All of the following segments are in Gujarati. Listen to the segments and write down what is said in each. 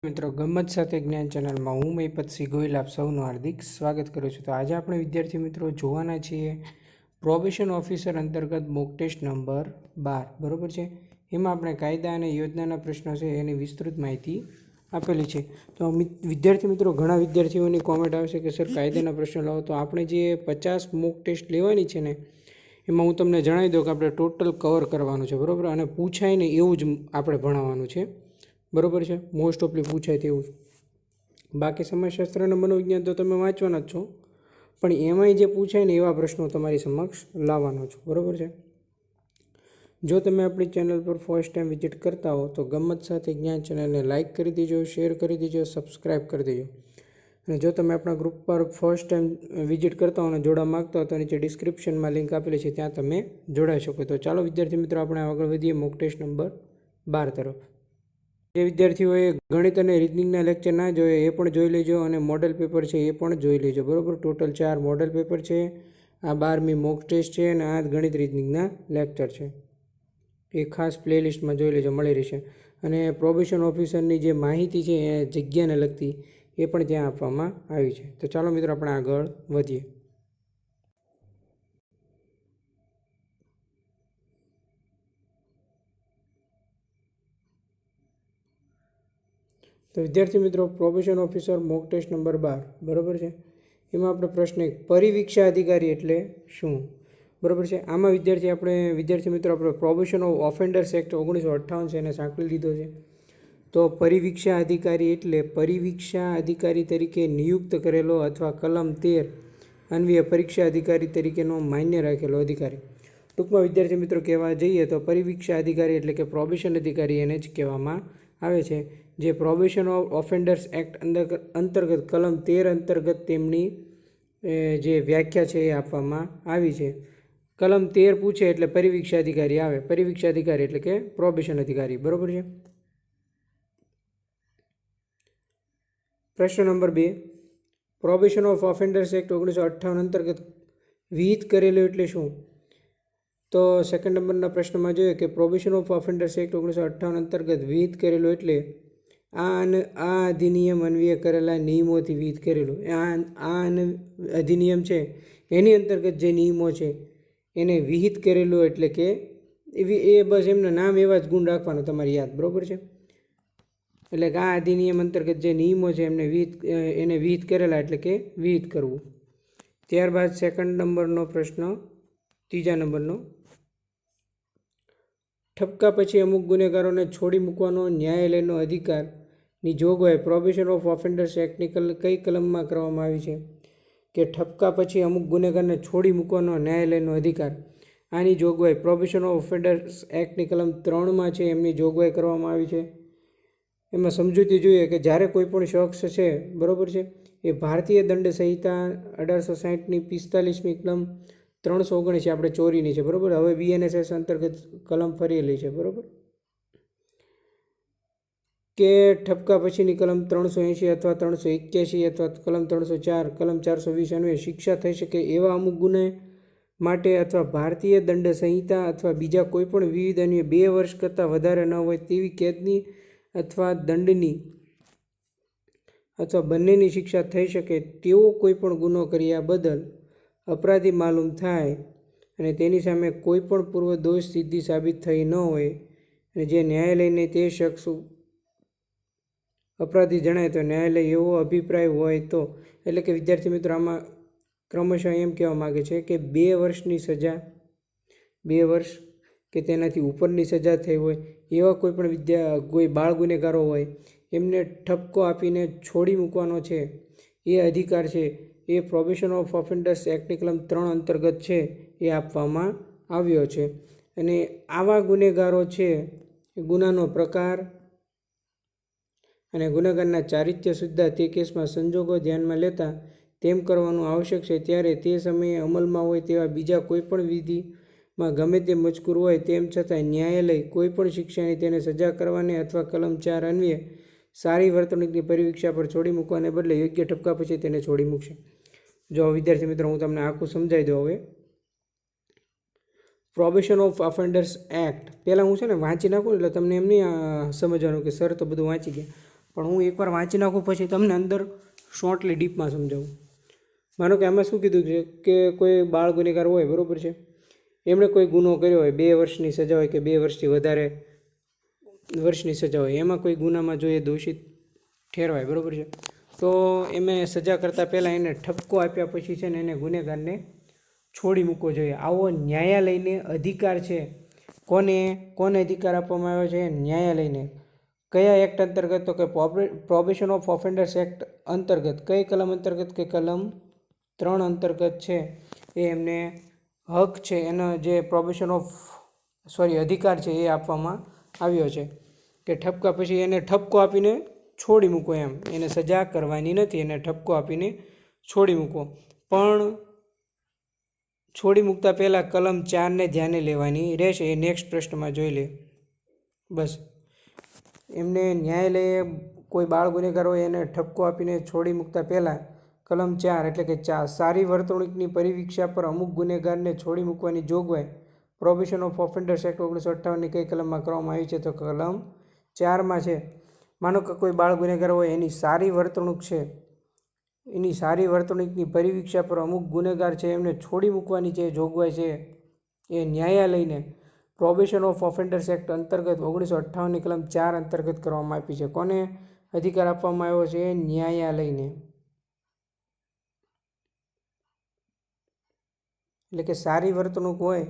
મિત્રો ગમ્મત સાથે જ્ઞાન ચેનલમાં હું મહિપતસિંહ ગોહિલ આપ સૌનું હાર્દિક સ્વાગત કરું છું। તો આજે આપણે વિદ્યાર્થી મિત્રો જોવાના છીએ પ્રોબેશન ઓફિસર અંતર્ગત મોક ટેસ્ટ નંબર 12 બરાબર છે। એમાં આપણે કાયદા અને યોજનાના પ્રશ્નો છે એની વિસ્તૃત માહિતી આપેલી છે। તો વિદ્યાર્થી મિત્રો ઘણા વિદ્યાર્થીઓની કોમેન્ટ આવશે કે સર કાયદાના પ્રશ્નો લાવો, તો આપણે જે 50 મોક ટેસ્ટ લેવાની છે ને એમાં હું તમને જણાવી દઉં કે આપણે ટોટલ કવર કરવાનું છે બરાબર, અને પૂછાય ને એવું જ આપણે ભણાવવાનું છે બરાબર છે। મોસ્ટ ઓફલી પૂછાય તેવું। બાકી સમાજશાસ્ત્ર અને મનોવિજ્ઞાન તો તમે વાંચવાના જ છો, પણ એમાંય જે પૂછાય ને એવા પ્રશ્નો તમારી સમક્ષ લાવવાનો છો બરાબર છે। જો તમે આપણી ચેનલ પર ફર્સ્ટ ટાઈમ વિઝિટ કરતા હો તો ગમ્મત સાથે જ્ઞાન ચેનલને લાઇક કરી દેજો, શેર કરી દેજો, સબસ્ક્રાઈબ કરી દેજો। અને જો તમે આપણા ગ્રુપ પર ફર્સ્ટ ટાઈમ વિઝિટ કરતા હો અને જોડા માગતા હો તો નીચે ડિસ્ક્રિપ્શનમાં લિંક આપેલી છે, ત્યાં તમે જોડાઈ શકો। તો ચાલો વિદ્યાર્થી મિત્રો આપણે આગળ વધીએ મોક ટેસ્ટ નંબર 12 તરફ। જે વિદ્યાર્થીઓએ ગણિત અને રીઝનિંગના લેક્ચર ના જોઈએ એ પણ જોઈ લેજો, અને મોડલ પેપર છે એ પણ જોઈ લેજો બરાબર। ટોટલ 4 મોડલ પેપર છે, આ 12મી મોક ટેસ્ટ છે અને આ ગણિત રીઝનિંગના લેક્ચર છે, એ ખાસ પ્લેલિસ્ટમાં જોઈ લેજો, મળી રહેશે। અને પ્રોબેશન ઓફિસરની જે માહિતી છે એ જગ્યાને લગતી એ પણ ત્યાં આપવામાં આવી છે। તો ચાલો મિત્રો આપણે આગળ વધીએ। તો વિદ્યાર્થી મિત્રો probation officer mock test number 12 બરાબર છે। એમાં આપણે પ્રશ્ન 1, પરિવીક્ષા અધિકારી એટલે શું બરાબર છે। આમાં વિદ્યાર્થી મિત્રો આપણે પ્રોબેશન ઓફ ઓફેન્ડર્સ એક્ટ 1958 છે એને સાંકળી લીધો છે। તો પરિવીક્ષા અધિકારી એટલે પરિવીક્ષા અધિકારી તરીકે નિયુક્ત કરેલો અથવા કલમ 13 અન્વયે પરીક્ષા અધિકારી તરીકેનો માન્ય રાખેલો અધિકારી। ટૂંકમાં વિદ્યાર્થી મિત્રો કહેવા જઈએ તો પરિવીક્ષા અધિકારી એટલે કે પ્રોબેશન અધિકારી એને જ કહેવામાં આવે છે, જે પ્રોબેશન ઓફ ઓફેન્ડર્સ એક્ટ અંતર્ગત કલમ 13 અંતર્ગત તેમની જે વ્યાખ્યા છે એ આપવામાં આવી છે। કલમ 13 પૂછે એટલે પરિવીક્ષા અધિકારી આવે, પરિવીક્ષા અધિકારી એટલે કે પ્રોબેશન અધિકારી બરાબર છે। પ્રશ્ન નંબર 2, પ્રોબેશન ઓફ ઓફેન્ડર્સ એક્ટ 1958 અંતર્ગત વિહિત કરેલું એટલે શું? તો સેકન્ડ નંબરના પ્રશ્નમાં જોઈએ કે પ્રોબેશન ઓફ ઓફેન્ડર્સ એક્ટ 1958 અંતર્ગત વિહિત કરેલું એટલે આ અધિનિયમ અન્વયે કરેલા નિયમોથી વિહિત કરેલું। આ અધિનિયમ છે એની અંતર્ગત જે નિયમો છે એને વિહિત કરેલું એટલે કે એ બસ એમના નામ એવા જ ગુણ રાખવાનું તમારી યાદ બરાબર છે। એટલે કે આ અધિનિયમ અંતર્ગત જે નિયમો છે એને વિહિત કરેલા એટલે કે વિહિત કરવું। ત્યારબાદ સેકન્ડ નંબરનો પ્રશ્ન, ત્રીજા નંબરનો, ઠપકા પછી અમુક ગુનેગારોને છોડી મૂકવાનો ન્યાયાલયનો અધિકારની જોગવાઈ પ્રોબેશન ઓફ ઓફેન્ડર્સ એક્ટની કઈ કલમમાં કરવામાં આવી છે? કે ઠપકા પછી અમુક ગુનેગારને છોડી મૂકવાનો ન્યાયાલયનો અધિકાર, આની જોગવાઈ પ્રોબેશન ઓફ ઓફેન્ડર્સ એક્ટની કલમ 3માં છે, એમની જોગવાઈ કરવામાં આવી છે। એમાં સમજૂતી જોઈએ કે જ્યારે કોઈ પણ શખ્સ છે બરાબર છે એ ભારતીય દંડ સંહિતા 1860ની 45મી કલમ 379 આપણે ચોરીની છે બરાબર, હવે BNSS અંતર્ગત કલમ ફરેલી છે બરાબર, કે ઠપકા પછીની કલમ 380 અથવા 381 અથવા કલમ 304, કલમ 420 અન્વયે શિક્ષા થઈ શકે એવા અમુક ગુને માટે અથવા ભારતીય દંડ સંહિતા અથવા બીજા કોઈપણ વિવિધ અન્વયે 2 વર્ષ કરતાં વધારે ન હોય તેવી કેદની અથવા દંડની અથવા બંનેની શિક્ષા થઈ શકે તેવો કોઈપણ ગુનો કર્યા બદલ અપરાધી માલુમ થાય અને તેની સામે કોઈપણ પૂર્વ દોષ સિદ્ધિ સાબિત થઈ ન હોય અને જે ન્યાયાલયને તે શખ્સ અપરાધી જણાય તો ન્યાયાલય એવો અભિપ્રાય હોય તો, એટલે કે વિદ્યાર્થી મિત્રો આમાં ક્રમશઃ એમ કહેવા માગે છે કે 2 વર્ષની સજા, 2 વર્ષ કે તેનાથી ઉપરની સજા થઈ હોય એવા કોઈ પણ કોઈ બાળ ગુનેગારો હોય એમને ઠપકો આપીને છોડી મૂકવાનો છે એ અધિકાર છે એ પ્રોબેશન ઓફ ઓફેન્ડર્સ એક્ટની કલમ 3 અંતર્ગત છે એ આપવામાં આવ્યો છે। અને આવા ગુનેગારો છે ગુનાનો પ્રકાર અને ગુનેગારના ચારિત્ર્ય સુદ્ધા તે કેસમાં સંજોગો ધ્યાનમાં લેતા તેમ કરવાનું આવશ્યક છે, ત્યારે તે સમયે અમલમાં હોય તેવા બીજા કોઈપણ વિધિમાં ગમે તે મજકૂર હોય તેમ છતાં ન્યાયાલય કોઈપણ શિક્ષાની તેને સજા કરવાને અથવા કલમ 4 અન્વયે સારી વર્તણૂકની પરિવીક્ષા પર છોડી મૂકવાને બદલે યોગ્ય ઠપકા પછી તેને છોડી મૂકશે। જો વિદ્યાર્થી મિત્રો હું તમને આખું સમજાવી દઉં। હવે પ્રોબેશન ઓફ ઓફેન્ડર્સ એક્ટ પહેલાં હું છે ને વાંચી નાખું એટલે તમને એમ નહીં સમજવાનું કે સર તો બધું વાંચી ગયા, પણ હું એકવાર વાંચી નાખું પછી તમને અંદર શોર્ટલી ડીપમાં સમજાવું. માનો કે આમાં શું કીધું છે કે કોઈ બાળ ગુનેગાર હોય, બરાબર છે, એમણે કોઈ ગુનો કર્યો હોય, 2 વર્ષની સજા હોય કે 2 વર્ષથી વધારે વર્ષની સજા હોય, એમાં કોઈ ગુનામાં જો એ દોષિત ઠેરવાય, બરાબર છે, તો એમે સજા કરતાં પહેલાં એને ઠપકો આપ્યા પછી છે ને એને ગુનેગારને છોડી મૂકવો જોઈએ. આવો ન્યાયાલયને અધિકાર છે. કોને અધિકાર આપવામાં આવ્યો છે? ન્યાયાલયને. કયા એક્ટ અંતર્ગત? તો કે પ્રોબેશન ઓફ ઓફેન્ડર્સ એક્ટ અંતર્ગત. કઈ કલમ અંતર્ગત? કે કલમ 3 અંતર્ગત છે એ એમને હક છે, એનો જે અધિકાર છે એ આપવામાં આવ્યો છે કે ઠપકા પછી એને ઠપકો આપીને છોડી મૂકો, એમ એને સજા કરવાની નથી, એને ઠપકો આપીને છોડી મૂકો. પણ છોડી મૂકતા પહેલાં કલમ 4ને ધ્યાને લેવાની રહેશે. એ નેક્સ્ટ પ્રશ્નમાં જોઈ લે. બસ એમને ન્યાયાલયે કોઈ બાળ ગુનેગાર હોય એને ઠપકો આપીને છોડી મૂકતા પહેલાં કલમ 4 એટલે કે સારી વર્તણૂકની પરિવીક્ષા પર અમુક ગુનેગારને છોડી મૂકવાની જોગવાઈ પ્રોબેશન ઓફ ઓફેન્ડર્સ એક્ટ 1958ની કઈ કલમમાં કરવામાં આવી છે? તો કલમ 4માં છે. માનો કે કોઈ બાળ ગુનેગાર હોય, એની સારી વર્તણૂક છે, એની સારી વર્તણૂકની પરિવીક્ષા પર અમુક ગુનેગાર છે એમને છોડી મૂકવાની જે જોગવાઈ છે એ ન્યાયાલયને પ્રોબેશન ઓફ ઓફેન્ડર્સ એક્ટ અંતર્ગત 1958ની કલમ 4 અંતર્ગત કરવામાં આપી છે. કોને અધિકાર આપવામાં આવ્યો છે? ન્યાયાલયને. એટલે કે સારી વર્તણૂક હોય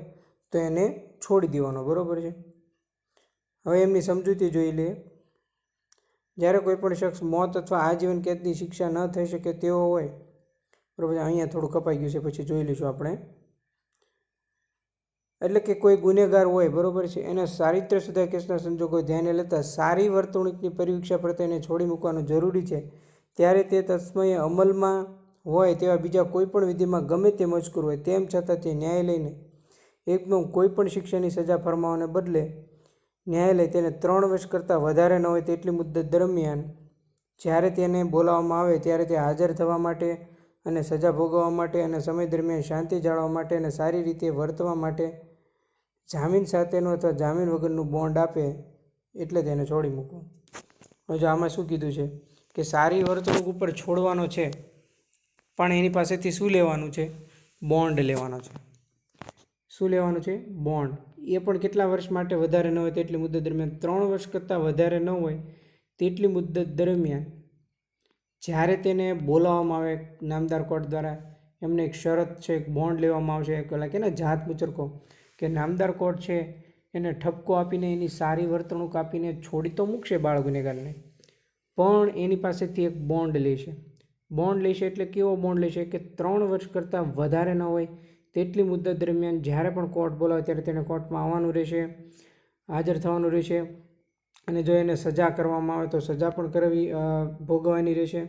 તો એને છોડી દેવાનો, બરાબર છે. હવે એમની સમજૂતી જોઈ લે. જ્યારે કોઈ પણ શખ્સ મોત અથવા આજીવન કેદની શિક્ષા ન થઈ શકે તેવો હોય, બરાબર છે, અહીંયા થોડું કપાઈ ગયું છે, પછી જોઈ લઈશું આપણે. એટલે કે કોઈ ગુનેગાર હોય, બરાબર છે, એના ચારિત્ર્ય સુધાર કેસના સંજોગો ધ્યાને લેતા સારી વર્તણૂકની પરિવીક્ષા પર તેને છોડી મૂકવાનું જરૂરી છે. ત્યારે તે તત્સમયે અમલમાં હોય તેવા બીજા કોઈપણ વિધિમાં ગમે તે મજકૂર હોય, તેમ છતાં તે ન્યાયાલયને એકદમ કોઈપણ શિક્ષાની સજા ફરમાવવાને બદલે ન્યાયાલય તેને 3 વર્ષ કરતાં વધારે ન હોય તેટલી મુદ્દત દરમિયાન જ્યારે તેને બોલાવવામાં આવે ત્યારે તે હાજર થવા માટે અને સજા ભોગવવા માટે અને સમય દરમિયાન શાંતિ જાળવવા માટે અને સારી રીતે વર્તવા માટે જામીન સાથેનું અથવા જામીન વગરનું બોન્ડ આપે એટલે તેને છોડી મૂકવું. હવે જો આમાં શું કીધું છે કે સારી વર્તણૂક ઉપર છોડવાનો છે, પણ એની પાસેથી શું લેવાનું છે? બોન્ડ લેવાનો છે. શું લેવાનું છે? બોન્ડ. એ પણ કેટલા વર્ષ માટે? વધારે ન હોય તેટલી મુદ્દત દરમિયાન. 3 વર્ષ કરતાં વધારે ન હોય તેટલી મુદ્દત દરમિયાન જ્યારે તેને બોલાવવામાં આવે નામદાર કોર્ટ દ્વારા, એમને એક શરત છે, એક બોન્ડ લેવામાં આવશે. પેલા કે ને જાત મુચરકો, કે નામદાર કોર્ટ છે એને ઠપકો આપીને એની સારી વર્તણૂક આપીને છોડી તો મૂકશે બાળ ગુનેગારને, પણ એની પાસેથી એક બોન્ડ લેશે. બોન્ડ લેશે એટલે કેવો બોન્ડ લેશે? કે 3 વર્ષ કરતાં વધારે ન હોય તેટલી મુદ્દત દરમિયાન જ્યારે પણ કોર્ટ બોલાવે ત્યારે તેને કોર્ટમાં આવવાનું રહેશે, હાજર થવાનું રહેશે, અને જો એને સજા કરવામાં આવે તો સજા પણ ભોગવવાની રહેશે.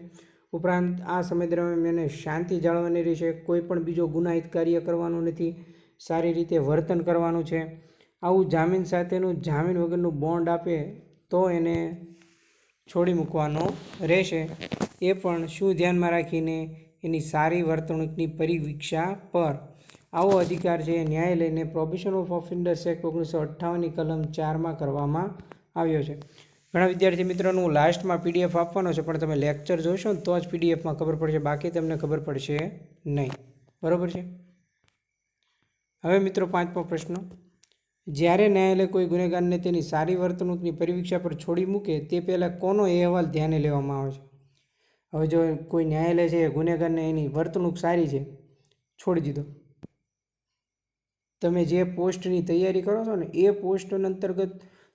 ઉપરાંત આ સમય દરમિયાન એને શાંતિ જાળવવાની રહેશે, કોઈ પણ બીજો ગુનાહિત કાર્ય કરવાનું નથી, સારી રીતે વર્તન કરવાનું છે. આવું જામીન સાથેનું જામીન વગરનું બોન્ડ આપે તો એને છોડી મૂકવાનો રહેશે. એ પણ શું ધ્યાનમાં રાખીને? એની સારી વર્તણૂકની પરિવીક્ષા પર. આવો અધિકાર છે ન્યાયાલયને પ્રોબેશન ઓફ ઓફેન્ડર્સ એક્ટ 1958ની કલમ 4માં કરવામાં આવ્યો છે. ઘણા વિદ્યાર્થી મિત્રોનું લાસ્ટમાં PDF આપવાનો છે, પણ તમે લેક્ચર જોશો ને તો જ PDFમાં ખબર પડશે, બાકી તમને ખબર પડશે નહીં, બરાબર છે. હવે મિત્રો 5મો પ્રશ્ન. જ્યારે ન્યાયાલય કોઈ ગુનેગારને તેની સારી વર્તણૂકની પરિવીક્ષા પર છોડી મૂકે તે પહેલાં કોનો અહેવાલ ધ્યાને લેવામાં આવે છે? હવે જો કોઈ ન્યાયાલય છે ગુનેગારને એની વર્તણૂક સારી છે, છોડી દીધો, તમે જે પોસ્ટની તૈયારી કરો છો ને એ પોસ્ટ અંતર્ગત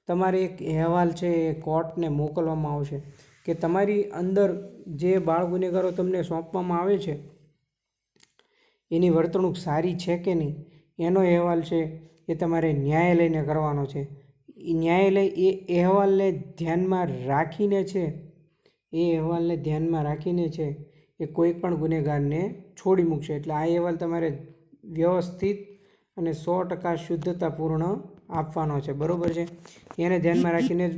તમારે એક અહેવાલ છે એ કોર્ટને મોકલવામાં આવશે કે તમારી અંદર જે બાળ ગુનેગારો તમને સોંપવામાં આવે છે એની વર્તણૂક સારી છે કે નહીં, એનો અહેવાલ છે એ તમારે ન્યાયાલયને કરવાનો છે. ન્યાયાલય એ અહેવાલને ધ્યાનમાં રાખીને છે એ કોઈ પણ ગુનેગારને છોડી મૂકશે. એટલે આ અહેવાલ તમારે વ્યવસ્થિત અને 100% શુદ્ધતાપૂર્ણ આપવાનો છે, બરાબર છે. એને ધ્યાનમાં રાખીને જ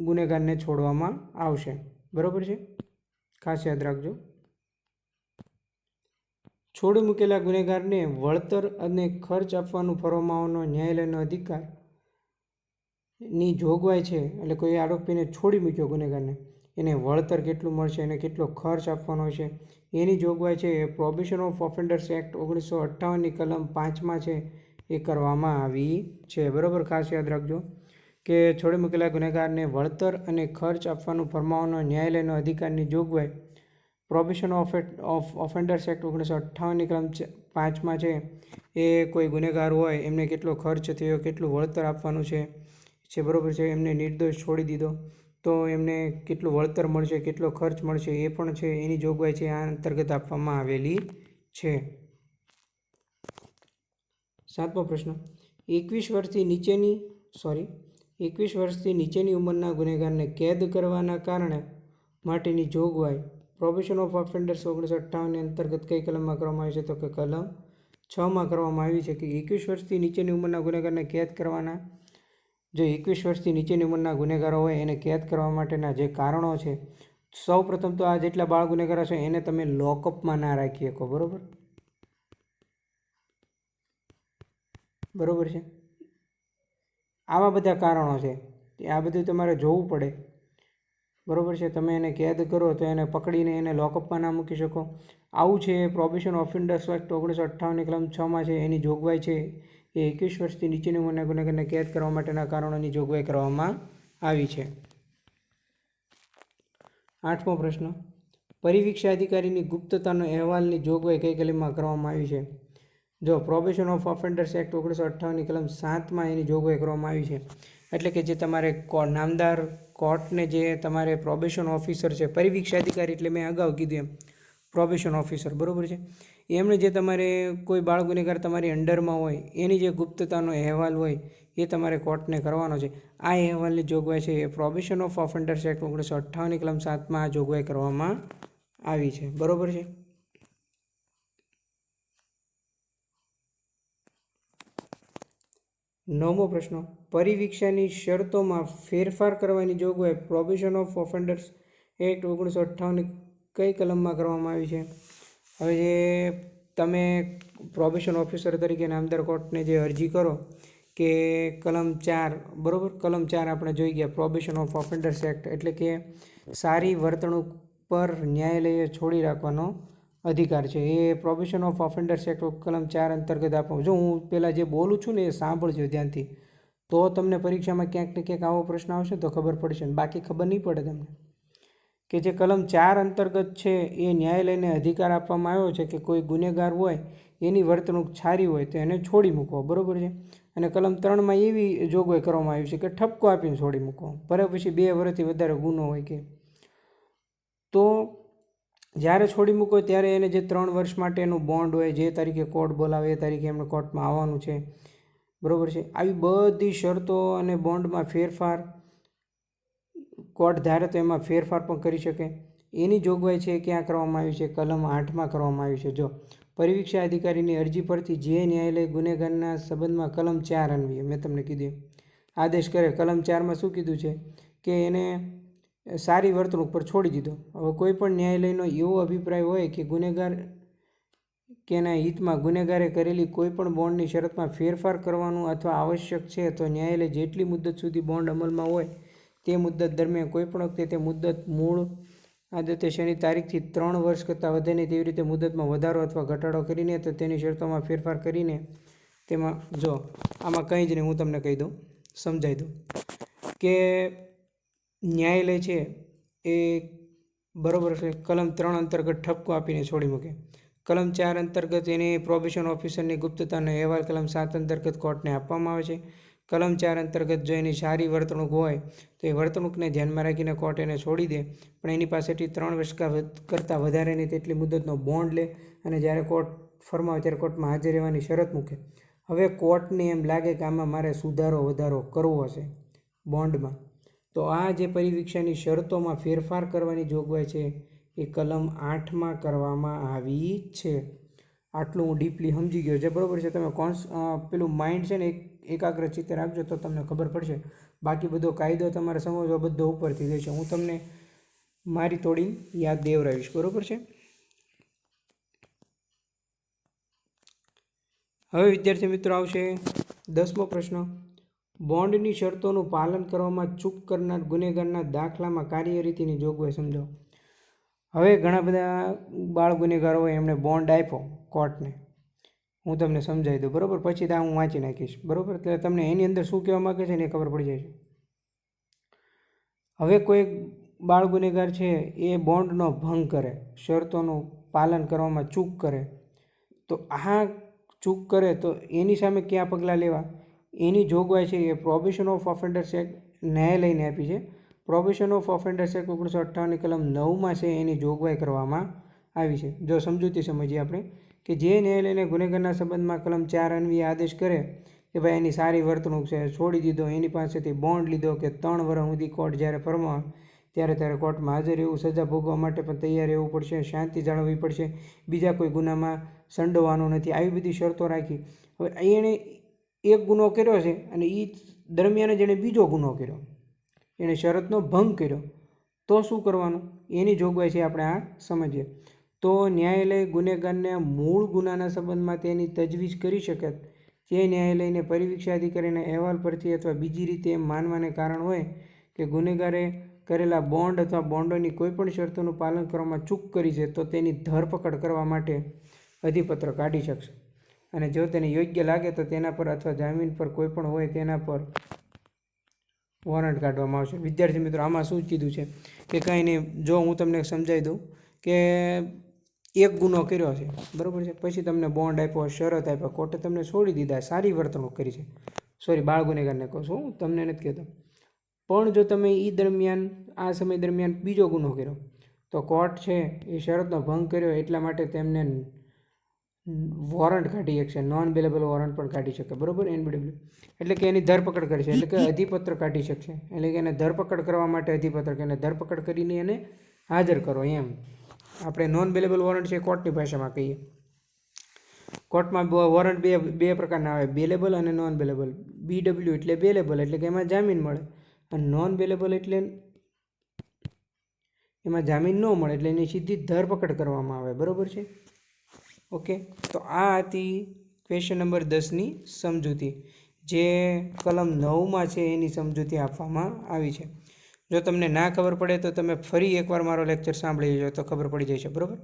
ગુનેગારને છોડવામાં આવશે, બરાબર છે. ખાસ યાદ રાખજો. છોડી મૂકેલા ગુનેગારને વળતર અને ખર્ચ આપવાનું ફરમાવવાનો ન્યાયાલયનો અધિકારની જોગવાઈ છે. એટલે કોઈ આરોપીને છોડી મૂક્યો ગુનેગારને, એને વળતર કેટલું મળશે, એને કેટલો ખર્ચ આપવાનો છે, એની જોગવાઈ છે એ પ્રોબેશન ઓફ ઓફેન્ડર્સ એક્ટ 1958ની કલમ 5માં છે એ કરવામાં આવી છે. બરાબર, ખાસ યાદ રાખજો કે છોડી મૂકેલા ગુનેગારને વળતર અને ખર્ચ આપવાનું ફરમાવવાનો ન્યાયાલયનો અધિકારની જોગવાઈ પ્રોબેશન ઓફ ઓફેન્ડર્સ એક્ટ 1958ની કલમ 5માં છે એ કોઈ ગુનેગાર હોય એમને કેટલો ખર્ચ થયો, કેટલું વળતર આપવાનું છે બરાબર છે, એમને નિર્દોષ છોડી દીધો તો એમને કેટલું વળતર મળશે, કેટલો ખર્ચ મળશે એ પણ છે એની જોગવાઈ છે આ અંતર્ગત આપવામાં આવેલી છે. 7મો પ્રશ્ન, 21 વર્ષથી નીચેની ઉંમરના ગુનેગારને કેદ કરવાના કારણે માટેની જોગવાઈ પ્રોબેશન ઓફ ઓફેન્ડર્સ 1958ની અંતર્ગત કઈ કલમમાં કરવામાં આવી છે? તો કે કલમ 6માં કરવામાં આવી છે કે 21 વર્ષથી નીચેની ઉંમરના ગુનેગારને કેદ કરવાના, જો 21 વર્ષથી નીચેની ઉંમરના ગુનેગારો હોય એને કેદ કરવા માટેના જે કારણો છે, સૌ પ્રથમ તો આ જેટલા બાળ ગુનેગારો છે એને તમે લોકઅપમાં ના રાખી શકો. બરોબર છે, આવા બધા કારણો છે, આ બધું તમારે જોવું પડે. બરોબર છે, તમે એને કેદ કરો તો એને પકડીને એને લોકઅપમાં ના મૂકી શકો. આવું છે પ્રોબેશન ઓફેન્ડર્સ એક્ટ 1958ની કલમ 6માં છે એની જોગવાઈ છે એ 21 વર્ષથી નીચેની ઉંમરના ગુનેગારને કેદ કરવા માટેના કારણોની જોગવાઈ કરવામાં આવી છે. 8મો પ્રશ્ન, પરિવીક્ષા અધિકારીની ગુપ્તતાનો અહેવાલની જોગવાઈ કઈ કલમમાં કરવામાં આવી છે? જો પ્રોબેશન ઓફ ઓફેન્ડર્સ એક્ટ 1958ની કલમ 7માં એની જોગવાઈ કરવામાં આવી છે. એટલે કે જે તમારે નામદાર કોર્ટને જે તમારે પ્રોબેશન ઓફિસર છે, પરિવીક્ષા અધિકારી એટલે મેં અગાઉ કીધું એમ પ્રોબેશન ઓફિસર, બરાબર છે, એમણે જે તમારે કોઈ બાળ ગુનેગાર તમારી અંડરમાં હોય એની જે ગુપ્તતાનો અહેવાલ હોય એ તમારે કોર્ટને કરવાનો છે. આ અહેવાલની જોગવાઈ છે એ પ્રોબેશન ઓફ ઓફેન્ડર્સ એક્ટ 1958ની કલમ 7માં આ જોગવાઈ કરવામાં આવી છે. બરાબર છે. 9મો પ્રશ્ન, પરિવીક્ષાની શરતોમાં ફેરફાર કરવાની જોગવાઈ પ્રોબેશન ઓફ ઓફેન્ડર્સ એક્ટ 1958ની કઈ કલમમાં કરવામાં આવી છે? હવે જે તમે પ્રોબેશન ઓફિસર તરીકે નામદાર કોર્ટને જે અરજી કરો કે કલમ 4, બરાબર, કલમ 4 આપણે જોઈ ગયા પ્રોબેશન ઓફ ઓફેન્ડર્સ એક્ટ એટલે કે સારી વર્તણૂક પર ન્યાયાલયે છોડી રાખવાનો અધિકાર છે. એ પ્રોબેશન ઓફ ઓફેન્ડર્સ એક્ટ કલમ 4 અંતર્ગત આપો. જો હું પહેલાં જે બોલું છું ને એ સાંભળજો ધ્યાનથી, તો તમને પરીક્ષામાં ક્યાંક ને ક્યાંક આવો પ્રશ્ન આવશે તો ખબર પડશે, બાકી ખબર નહીં પડે તમને. કે જે કલમ 4 અંતર્ગત છે એ ન્યાયાલયને અધિકાર આપવામાં આવ્યો છે કે કોઈ ગુનેગાર હોય એની વર્તણૂક સારી હોય તો એને છોડી મૂકો. બરાબર છે. અને કલમ 3માં એવી જોગવાઈ કરવામાં આવી છે કે ઠપકો આપીને છોડી મૂકો, ભલે પછી 2 વર્ષથી વધારે ગુનો હોય કે. તો જ્યારે છોડી મૂકો ત્યારે એને જે 3 વર્ષ માટેનું બોન્ડ હોય, જે તારીખે કોર્ટ બોલાવે એ તારીખે એમને કોર્ટમાં આવવાનું છે. બરાબર છે. આવી બધી શરતો અને બોન્ડમાં ફેરફાર કોર્ટ ધારે તો એમાં ફેરફાર પણ કરી શકે. એની જોગવાઈ છે ક્યાં કરવામાં આવી છે? કલમ 8માં કરવામાં આવી છે. જો પરિવીક્ષા અધિકારીની અરજી પરથી જે ન્યાયાલય ગુનેગારના સંબંધમાં કલમ 4 અન્વયે મેં તમને કીધું આદેશ કરે, કલમ 4માં શું કીધું છે કે એને સારી વર્તણૂક પર છોડી દીધો. હવે કોઈ પણ ન્યાયાલયનો એવો અભિપ્રાય હોય કે ગુનેગાર કે એના હિતમાં ગુનેગારે કરેલી કોઈ પણ બોન્ડની શરતમાં ફેરફાર કરવાનું અથવા આવશ્યક છે તો ન્યાયાલય જેટલી મુદ્દત સુધી બોન્ડ અમલમાં હોય તે મુદ્દત દરમિયાન કોઈપણ વખતે તે મુદ્દત મૂળ આદતે શેની તારીખથી 3 વર્ષ કરતાં વધે નહીં તેવી રીતે મુદ્દતમાં વધારો અથવા ઘટાડો કરીને તો તેની શરતોમાં ફેરફાર કરીને તેમાં, જો આમાં કંઈ જ નહીં, હું તમને કહી દઉં, સમજાવી દઉં કે ન્યાયાલય છે એ બરાબર છે કલમ 3 અંતર્ગત ઠપકો આપીને છોડી મૂકે. કલમ 4 અંતર્ગત એની પ્રોબેશન ઓફિસરની ગુપ્તતાનો અહેવાલ કલમ 7 અંતર્ગત કોર્ટને આપવામાં આવે છે. કલમ 4 અંતર્ગત જો એની સારી વર્તણૂક હોય તો એ વર્તણૂકને ધ્યાનમાં રાખીને કોર્ટ એને છોડી દે, પણ એની પાસેથી 3 વર્ષ કરતાં વધારે નહીં તેટલી મુદ્દતનો બોન્ડ લે અને જ્યારે કોર્ટ ફરમાવે ત્યારે કોર્ટમાં હાજર રહેવાની શરત મૂકે. હવે કોર્ટને એમ લાગે કે આમાં મારે સુધારો વધારો કરવો હશે બોન્ડમાં, તો આ જે પરિવીક્ષાની શરતોમાં ફેરફાર કરવાની જોગવાઈ છે એ કલમ 8માં કરવામાં આવી છે. આટલું હું ડીપલી સમજી ગયો છે. બરાબર છે. તમે પેલું માઇન્ડ છે ને એકાગ્રચિત્તે રાખજો તો તમને ખબર પડશે. બાકી બધો કાયદો તમારે સમજવો બધો ઉપરથી રહેશે, હું તમને મારી થોડી યાદ દેવરાવીશ. બરાબર છે. હવે વિદ્યાર્થી મિત્રો આવશે 10મો પ્રશ્ન, બોન્ડની શરતોનું પાલન કરવામાં ચૂક કરનાર ગુનેગારના દાખલામાં કાર્યરીતિની જોગવાઈ સમજાવો. હવે ઘણા બધા બાળ ગુનેગારો હોય એમણે બોન્ડ આપ્યો કોર્ટને, હું તમને સમજાવી દઉં બરાબર, પછી ત્યાં હું વાંચી નાખીશ બરાબર, એટલે તમને એની અંદર શું કહેવા માગે છે ને એ ખબર પડી જાય છે. હવે કોઈ બાળ ગુનેગાર છે એ બોન્ડનો ભંગ કરે, શરતોનું પાલન કરવામાં ચૂક કરે, તો આ ચૂક કરે તો એની સામે કયા પગલાં લેવા એની જોગવાઈ છે એ પ્રોબેશન ઓફ ઓફેન્ડર્સ એક્ટ ન્યાયાલયને આપી છે. પ્રોબેશન ઓફ ઓફેન્ડર્સ એક્ટ 1958 કલમ 9 છે એની જોગવાઈ કરવામાં આવી છે. જો સમજૂતી સમજીએ આપણે કે જે ન્યાયાલયને ગુનેગારના સંબંધમાં કલમ 4 અન્વયે આદેશ કરે કે ભાઈ એની સારી વર્તણૂક છે, છોડી દીધો, એની પાસેથી બોન્ડ લીધો કે 3 વર્ષ સુધી કોર્ટ જ્યારે ફરમાવે ત્યારે કોર્ટમાં હાજર રહેવું, સજા ભોગવા માટે પણ તૈયાર રહેવું પડશે, શાંતિ જાળવવી પડશે, બીજા કોઈ ગુનામાં સંડોવાનો નથી, આવી બધી શરતો રાખી. હવે એણે એક ગુનો કર્યો છે અને એ દરમિયાન જ એણે બીજો ગુનો કર્યો, એણે શરતનો ભંગ કર્યો, તો શું કરવાનું એની જોગવાઈ છે આપણે આ સમજીએ. તો ન્યાયાલય ગુનેગારને મૂળ ગુનાના સંબંધમાં તેની તજવીજ કરી શકે તે ન્યાયાલયને પરિવીક્ષા અધિકારીના અહેવાલ પરથી અથવા બીજી રીતે એમ માનવાને કારણ હોય કે ગુનેગારે કરેલા બોન્ડ અથવા બોન્ડોની કોઈપણ શરતોનું પાલન કરવામાં ચૂક કરી છે તો તેની ધરપકડ કરવા માટે અધિપત્ર કાઢી શકશે, અને જો તેને યોગ્ય લાગે તો તેના પર અથવા જામીન પર કોઈ પણ હોય તેના પર વોરંટ કાઢવામાં આવશે. વિદ્યાર્થી મિત્રો, આમાં શું કીધું છે કે કાંઈ નહીં, જો હું તમને સમજાવી દઉં કે એક ગુનો કર્યો છે બરાબર છે, પછી તમને બોન્ડ આપ્યો, શરત આપ્યો, કોર્ટે તમને છોડી દીધા, સારી વર્તણૂક કરી છે, સોરી બાળ ગુનેગારને કહું છું, હું તમને નથી કહેતો, પણ જો તમે એ દરમિયાન આ સમય દરમિયાન બીજો ગુનો કર્યો તો કોર્ટ છે એ શરતનો ભંગ કર્યો એટલા માટે તેમને વોરંટ કાઢી શકશે, નોન બેલેબલ વોરંટ પણ કાઢી શકે બરાબર, NBW એટલે કે એની ધરપકડ કરશે, એટલે કે અધિપત્ર કાઢી શકશે, એટલે કે એને ધરપકડ કરવા માટે અધિપત્ર કે એને ધરપકડ કરીને એને હાજર કરો એમ. આપણે નોન બેલેબલ વોરંટ છે કોર્ટની ભાષામાં કહીએ. કોર્ટમાં વોરંટ બે પ્રકારના આવે, બેલેબલ અને નોન બેલેબલ. BW એટલે બેલેબલ એટલે કે એમાં જામીન મળે, અને નોન બેલેબલ એટલે એમાં જામીન ન મળે એટલે એની સીધી ધરપકડ કરવામાં આવે બરાબર છે. ઓકે, તો આ હતી ક્વેશ્ચન નંબર 10ની સમજૂતી, જે કલમ 9 છે એની સમજૂતી આપવામાં આવી છે. જો તમને ના ખબર પડે તો તમે ફરી એકવાર મારો લેક્ચર સાંભળી લેજો તો ખબર પડી જશે બરાબર.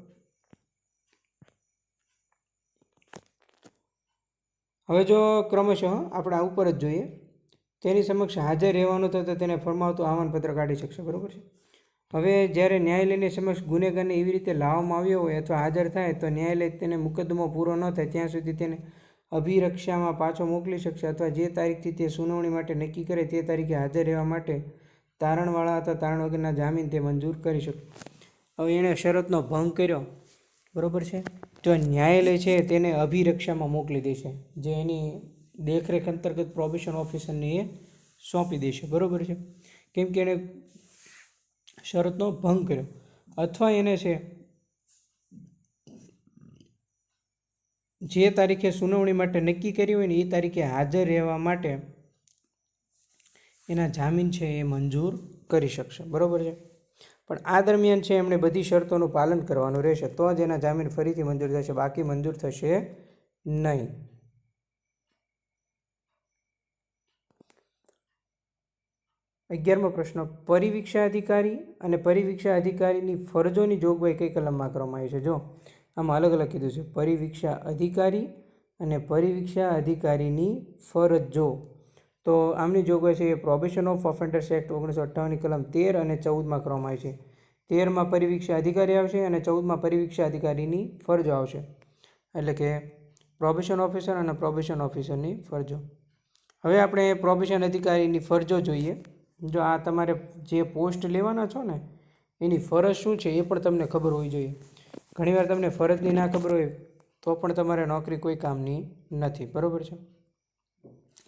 હવે જો ક્રમશઃ આપણે આ ઉપર જ જોઈએ, તેની સમક્ષ હાજર રહેવાનું તો તેને ફરમાવતું આહવાનપત્ર કાઢી શકશે બરાબર છે. હવે જ્યારે ન્યાયાલયની સમક્ષ ગુનેગારને એવી રીતે લાવવામાં આવ્યો હોય અથવા હાજર થાય તો ન્યાયાલય તેને મુકદ્દમો પૂરો ન થાય ત્યાં સુધી તેને અભિરક્ષામાં પાછો મોકલી શકશે, અથવા જે તારીખથી તે સુનાવણી માટે નક્કી કરે તે તારીખે હાજર રહેવા માટે તારણવાળા અથવા તારણ વગરના જામીન તે મંજૂર કરી શકે. હવે એણે શરતનો ભંગ કર્યો બરાબર છે, તો ન્યાયાલય છે તેને અભિરક્ષામાં મોકલી દેશે, જે એની દેખરેખ અંતર્ગત પ્રોબેશન ઓફિસરને એ સોંપી દેશે બરાબર છે, કેમ કે એણે શરતનો ભંગ કર્યો, અથવા એને છે જે તારીખે સુનાવણી માટે નક્કી કરી હોય ને એ તારીખે હાજર રહેવા માટે એના જામીન છે એ મંજૂર કરી શકશે બરાબર છે. પણ આ દરમિયાન છે એમણે બધી શરતોનું પાલન કરવાનું રહેશે, તો જ એના જામીન ફરીથી મંજૂર થશે, બાકી મંજૂર થશે નહીં. અગિયારમો પ્રશ્ન, પરિવીક્ષા અધિકારી અને પરિવીક્ષા અધિકારીની ફરજોની જોગવાઈ કઈ કલમમાં કરવામાં આવી છે? જો આમાં અલગ અલગ કીધું છે, પરિવીક્ષા અધિકારી અને પરિવીક્ષા અધિકારીની ફરજો. તો આમની જોગવાઈ છે એ પ્રોબેશન ઓફ ઓફેન્ડર્સ એક્ટ 1958 કલમ 13 અને 14 કરવામાં આવી છે. 13 પરિવીક્ષા અધિકારી આવશે અને 14 પરિવીક્ષા અધિકારીની ફરજો આવશે, એટલે કે પ્રોબેશન ઓફિસર અને પ્રોબેશન ઓફિસરની ફરજો. હવે આપણે પ્રોબેશન અધિકારીની ફરજો જોઈએ. જો આ તમારે જે પોસ્ટ લેવાના છો ને એની ફરજ શું છે એ પણ તમને ખબર હોવી જોઈએ. ઘણીવાર તમને ફરજની ના ખબર હોય તો પણ તમારે નોકરી કોઈ કામની નથી બરાબર છે,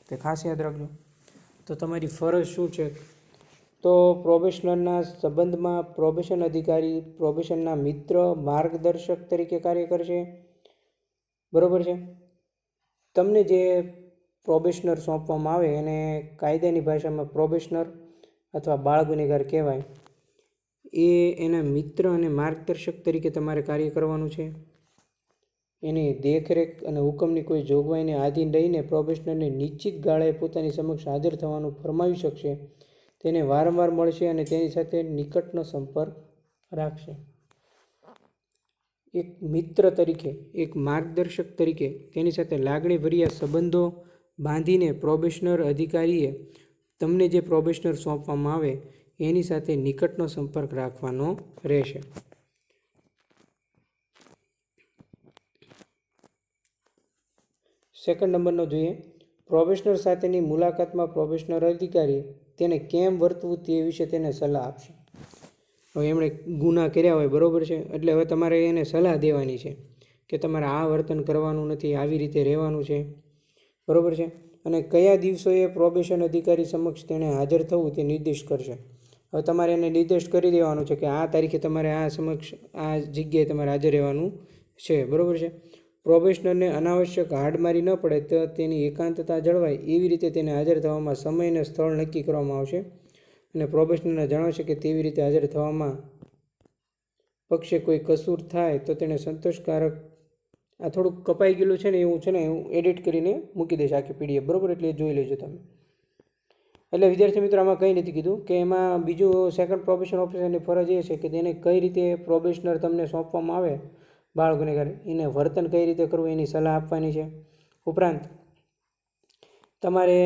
તે ખાસ યાદ રાખજો. તો તમારી ફરજ શું છે? તો પ્રોબેશનરના સંબંધમાં પ્રોબેશન અધિકારી પ્રોબેશનના મિત્ર માર્ગદર્શક તરીકે કાર્ય કરશે બરાબર છે. તમને જે પ્રોબેશનર સોંપવામાં આવે એને કાયદાની ભાષામાં પ્રોબેશનર અથવા બાળ ગુનેગાર કહેવાય, એના મિત્ર અને માર્ગદર્શક તરીકે તમારે કાર્ય કરવાનું છે. એની દેખરેખ અને હુકમની કોઈ જોગવાઈને આધીન રહીને પ્રોબેશનરને નિશ્ચિત ગાળાએ પોતાની સમક્ષ હાજર થવાનું ફરમાવી શકશે, તેને વારંવાર મળશે અને તેની સાથે નિકટનો સંપર્ક રાખશે. એક મિત્ર તરીકે, એક માર્ગદર્શક તરીકે તેની સાથે લાગણીભર્યા સંબંધો બાંધીને પ્રોબેશનર અધિકારીએ તમને જે પ્રોબેશનર સોંપવામાં આવે એની સાથે નિકટનો સંપર્ક રાખવાનો રહેશે. સેકન્ડ નંબરનો જોઈએ. પ્રોબેશનર સાથેની મુલાકાતમાં પ્રોબેશનર અધિકારી તેને કેમ વર્તવું તે વિશે તેને સલાહ આપશે. હવે એમણે ગુના કર્યા હોય, બરાબર છે, એટલે હવે તમારે એને સલાહ દેવાની છે કે તમારે આ વર્તન કરવાનું નથી, આવી રીતે રહેવાનું છે, બરાબર છે. અને કયા દિવસોએ પ્રોબેશન અધિકારી સમક્ષ તેણે હાજર થવું તે નિર્દિષ્ટ કરશે. હવે તમારે એને નિર્દિષ્ટ કરી દેવાનું છે કે આ તારીખે તમારે આ સમક્ષ આ જગ્યાએ તમારે હાજર રહેવાનું છે, બરાબર છે. પ્રોબેશનરને અનાવશ્યક હાડમારી ન પડે તો તેની એકાંતતા જળવાય એવી રીતે તેને હાજર થવામાં સમય અને સ્થળ નક્કી કરવામાં આવશે અને પ્રોબેશનરને જણાવશે કે તેવી રીતે હાજર થવામાં પક્ષે કોઈ કસૂર થાય તો તેને સંતોષકારક. આ થોડુંક કપાઈ ગયેલું છે ને, એવું છે ને, હું એડિટ કરીને મૂકી દઈશ આખી PDF, બરાબર, એટલે જોઈ લેજો તમે. એટલે વિદ્યાર્થી મિત્રો, આમાં કંઈ નથી કીધું કે એમાં બીજું સેકન્ડ પ્રોબેશન ઓફિસરની ફરજ એ છે કે તેને કઈ રીતે પ્રોબેશનર તમને સોંપવામાં આવે બાળ ગુનેગાર, એને વર્તન કઈ રીતે કરવું એની સલાહ આપવાની છે. ઉપરાંત તમારે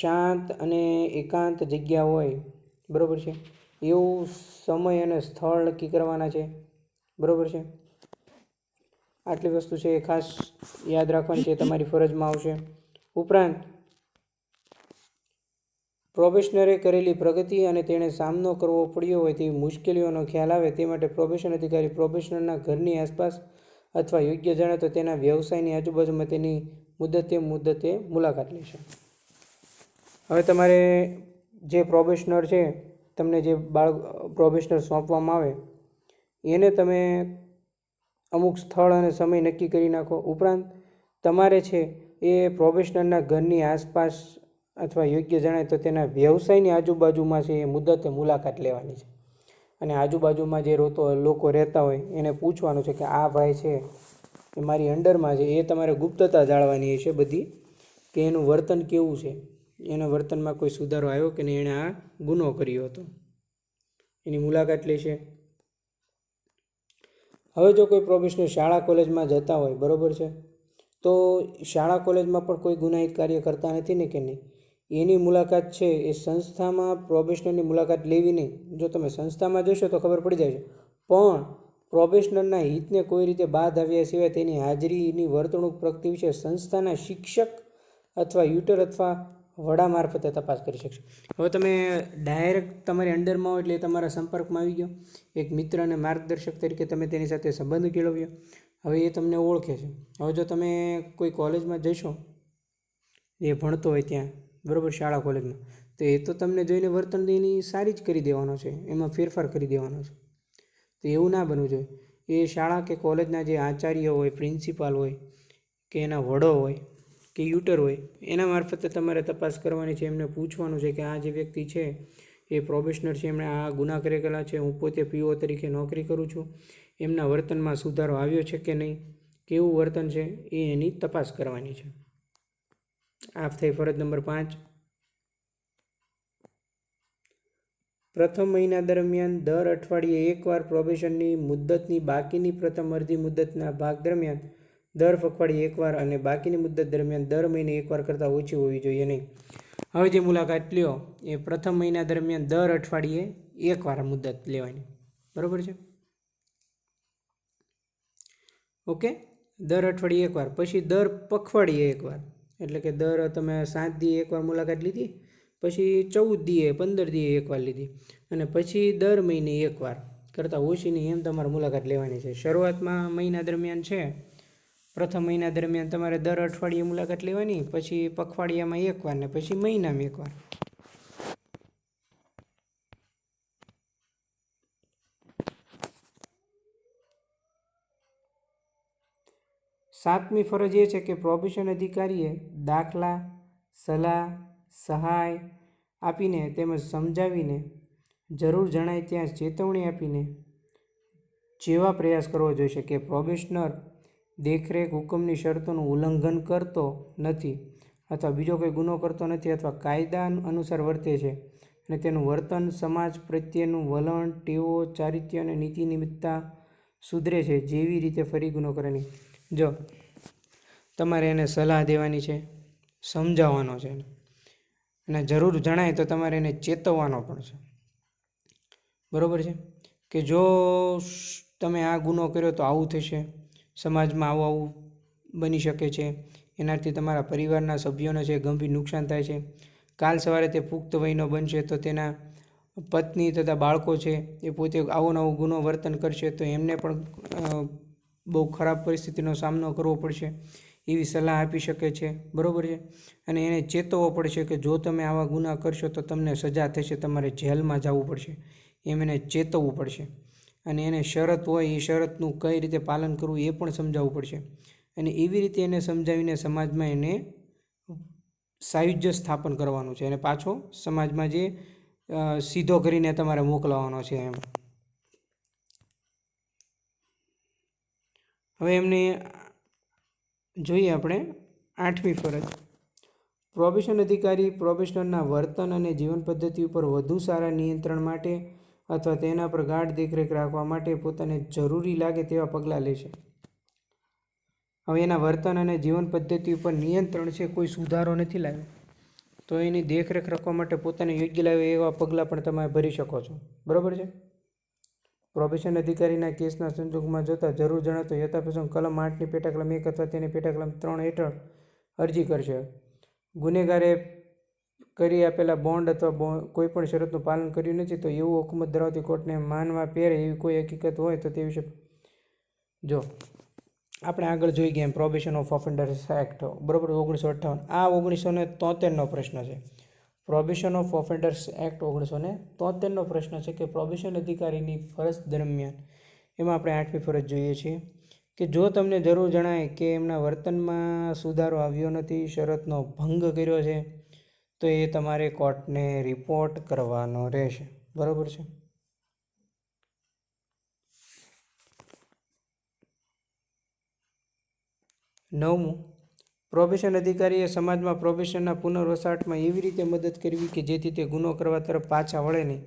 શાંત અને એકાંત જગ્યા હોય, બરાબર છે, એવું સમય અને સ્થળ નક્કી કરવાના છે, બરાબર છે. આટલી વસ્તુ છે એ ખાસ યાદ રાખવાની છે, તમારી ફરજમાં આવશે. ઉપરાંત પ્રોબેશનરે કરેલી પ્રગતિ અને તેણે સામનો કરવો પડ્યો હોય તેવી મુશ્કેલીઓનો ખ્યાલ આવે તે માટે પ્રોબેશન અધિકારી પ્રોબેશનરના ઘરની આસપાસ અથવા યોગ્ય જણાય તો તેના વ્યવસાયની આજુબાજુમાં તેની મુદ્દતે મુલાકાત લેશે. હવે તમારે જે પ્રોબેશનર છે, તમને જે પ્રોબેશનર સોંપવામાં આવે એને તમે અમુક સ્થળ અને સમય નક્કી કરી નાખો. ઉપરાંત તમારે છે એ પ્રોબેશનરના ઘરની આસપાસ અથવા યોગ્ય જણાય તો તેના વ્યવસાયની આજુબાજુમાં છે એ મુદ્દતે મુલાકાત લેવાની છે અને આજુબાજુમાં જે લોકો રહેતા હોય એને પૂછવાનું છે કે આ ભાઈ છે એ મારી અંડરમાં છે, એ તમારે ગુપ્તતા જાળવાની છે બધી, કે એનું વર્તન કેવું છે, એના વર્તનમાં કોઈ સુધારો આવ્યો કે નહીં, એણે આ ગુનો કર્યો હતો, એની મુલાકાત લેશે. હવે જો કોઈ પ્રોબેશનર શાળા કોલેજમાં જતા હોય, બરાબર છે, તો શાળા કોલેજમાં પણ કોઈ ગુનાહિત કાર્ય કરતા નથી ને કે નહીં, એની મુલાકાત છે એ સંસ્થામાં પ્રોબેશનરની મુલાકાત લેવી નહીં. જો તમે સંસ્થામાં જશો તો ખબર પડી જાય છે, પણ પ્રોબેશનરના હિતને કોઈ રીતે બાદ આવ્યા સિવાય તેની હાજરીની વર્તણૂક પ્રગતિ વિશે સંસ્થાના શિક્ષક અથવા યુટર અથવા વડા મારફતે તપાસ કરી શકશે. હવે તમે ડાયરેક્ટ તમારી અંડરમાં હોય એટલે તમારા સંપર્કમાં આવી ગયો, એક મિત્ર અને માર્ગદર્શક તરીકે તમે તેની સાથે સંબંધ કેળવ્યો, હવે એ તમને ઓળખે છે. હવે જો તમે કોઈ કોલેજમાં જશો, એ ભણતો હોય ત્યાં, બરાબર, શાળા કોલેજમાં, તો એ તો તમને જોઈને વર્તન એની સારી જ કરી દેવાનો છે, એમાં ફેરફાર કરી દેવાનો છે. તો એવું ના બનવું જોઈએ. એ શાળા કે કોલેજના જે આચાર્ય હોય, પ્રિન્સિપાલ હોય કે એના વડો હોય કે યુટર હોય, એના મારફતે તમારે તપાસ કરવાની છે. એમને પૂછવાનું છે કે આ જે વ્યક્તિ છે એ પ્રોબેશનર છે, એમણે આ ગુના કરેલા છે, હું પોતે PO તરીકે નોકરી કરું છું, એમના વર્તનમાં સુધારો આવ્યો છે કે નહીં, કેવું વર્તન છે, એ એની તપાસ કરવાની છે. આ થઈ ફરજ નંબર 5. પ્રથમ મહિના દરમિયાન દર અઠવાડિયે એકવાર પ્રોબેશનની મુદ્દતની બાકીની પ્રથમ અડધી મુદ્દતના ભાગ દરમિયાન દર પખવાડિયે એકવાર અને બાકીની મુદ્દત દરમિયાન દર મહિને એકવાર કરતાં ઓછી હોવી જોઈએ નહીં. હવે જે મુલાકાત લ્યો એ પ્રથમ મહિના દરમિયાન દર અઠવાડિયે એકવાર મુદ્દત લેવાની, બરાબર છે, ઓકે. દર અઠવાડિયે એકવાર, પછી દર પખવાડિયે એકવાર, એટલે કે દર તમે 7 દીએ એકવાર મુલાકાત લીધી, પછી 14 દીએ 15 દીએ એકવાર લીધી, અને પછી દર મહિને એકવાર કરતાં ઓછીની એમ તમારે મુલાકાત લેવાની છે. શરૂઆતમાં મહિના દરમિયાન છે, પ્રથમ મહિના દરમિયાન તમારે દર અઠવાડિયે મુલાકાત લેવાની, પછી પખવાડિયામાં એકવાર ને પછી મહિનામાં એકવાર. સાતમી ફરજ એ છે કે પ્રોબેશન અધિકારીએ દાખલા, સલાહ, સહાય આપીને તેમજ સમજાવીને, જરૂર જણાય ત્યાં ચેતવણી આપીને જેવા પ્રયાસ કરવો જોઈશે કે પ્રોબેશનર દેખરેખ હુકમની શરતોનું ઉલ્લંઘન કરતો નથી અથવા બીજો કોઈ ગુનો કરતો નથી અથવા કાયદા અનુસાર વર્તે છે અને તેનું વર્તન સમાજ પ્રત્યેનું વલણ, ટેવો, ચારિત્ર્ય અને નીતિ નિમિત્તતા સુધરે છે, જેવી રીતે ફરી ગુનો કરે નહીં. જો તમારે એને સલાહ દેવાની છે, સમજાવવાનો છે અને જરૂર જણાય તો તમારે એને ચેતવવાનો પણ છે. બરાબર છે કે જો તમે આ ગુનો કર્યો તો આવું થશે, સમાજમાં આવું આવું બની શકે છે, એનાથી તમારા પરિવારના સભ્યોને છે ગંભીર નુકસાન થાય છે. કાલ સવારે તે પુખ્ત વયનો બનશે તો તેના પત્ની તથા બાળકો છે એ પોતે આવો નવો ગુનો વર્તન કરશે તો એમને પણ બહુ ખરાબ પરિસ્થિતિનો સામનો કરવો પડશે, એવી સલાહ આપી શકે છે. બરાબર છે. અને એને ચેતવવો પડશે કે જો તમે આવા ગુના કરશો તો તમને સજા થશે, તમારે જેલમાં જવું પડશે, એમ એને ચેતવવું પડશે. અને એને શરત હોય એ શરતનું કઈ રીતે પાલન કરવું એ પણ સમજાવવું પડશે. અને એવી રીતે એને સમજાવીને સમાજમાં એને સાયુજ્ય સ્થાપન કરવાનું છે અને પાછો સમાજમાં જે સીધો કરીને તમારે મોકલવાનો છે એમ. હવે એમને જોઈએ આપણે 8મી ફરજ. પ્રોબેશન અધિકારી પ્રોબેશનરના વર્તન અને જીવન પદ્ધતિ ઉપર વધુ સારા નિયંત્રણ માટે અથવા તેના પર ગાઢ દેખરેખ રાખવા માટે પોતાને જરૂરી લાગે તેવા પગલાં લે છે. હવે એના વર્તન અને જીવન પદ્ધતિ ઉપર નિયંત્રણ છે, કોઈ સુધારો નથી લાવ્યો, તો એની દેખરેખ રાખવા માટે પોતાને યોગ્ય લાવે એવા પગલાં પણ તમે ભરી શકો છો. બરાબર છે. પ્રોબેશન અધિકારીના કેસના સંજોગમાં જોતા જરૂર જણાતો યથાપ્રસંગ કલમ 8ની પેટાકલમ 1 અથવા તેની પેટાકલમ 3 હેઠળ અરજી કરશે. ગુનેગારે કરી આપેલા બોન્ડ અથવા કોઈ પણ શરતનું પાલન કર્યું નથી તો એવું હુકુમત ધરાવતી કોર્ટને માનવા પહેરે એવી કોઈ હકીકત હોય તો તે વિશે જો આપણે આગળ જોઈ ગયા પ્રોબેશન ઓફ ઓફેન્ડર્સ એક્ટ બરાબર 1958. આ 1973નો પ્રશ્ન છે. પ્રોબેશન ઓફ ઓફેન્ડર્સ એક્ટ 1973નો પ્રશ્ન છે કે પ્રોબેશન અધિકારીની ફરજ દરમિયાન એમાં આપણે 8મી ફરજ જોઈએ છીએ કે જો તમને જરૂર જણાય કે એમના વર્તનમાં સુધારો આવ્યો નથી, શરતનો ભંગ કર્યો છે, તો એ તમારે કોર્ટને રિપોર્ટ કરવાનો રહેશે. બરાબર છે. નવમું, પ્રોબેશન અધિકારીએ સમાજમાં પ્રોબેશનના પુનર્વસાહટમાં એવી રીતે મદદ કરવી કે જેથી તે ગુનો કરવા તરફ પાછા વળે નહીં.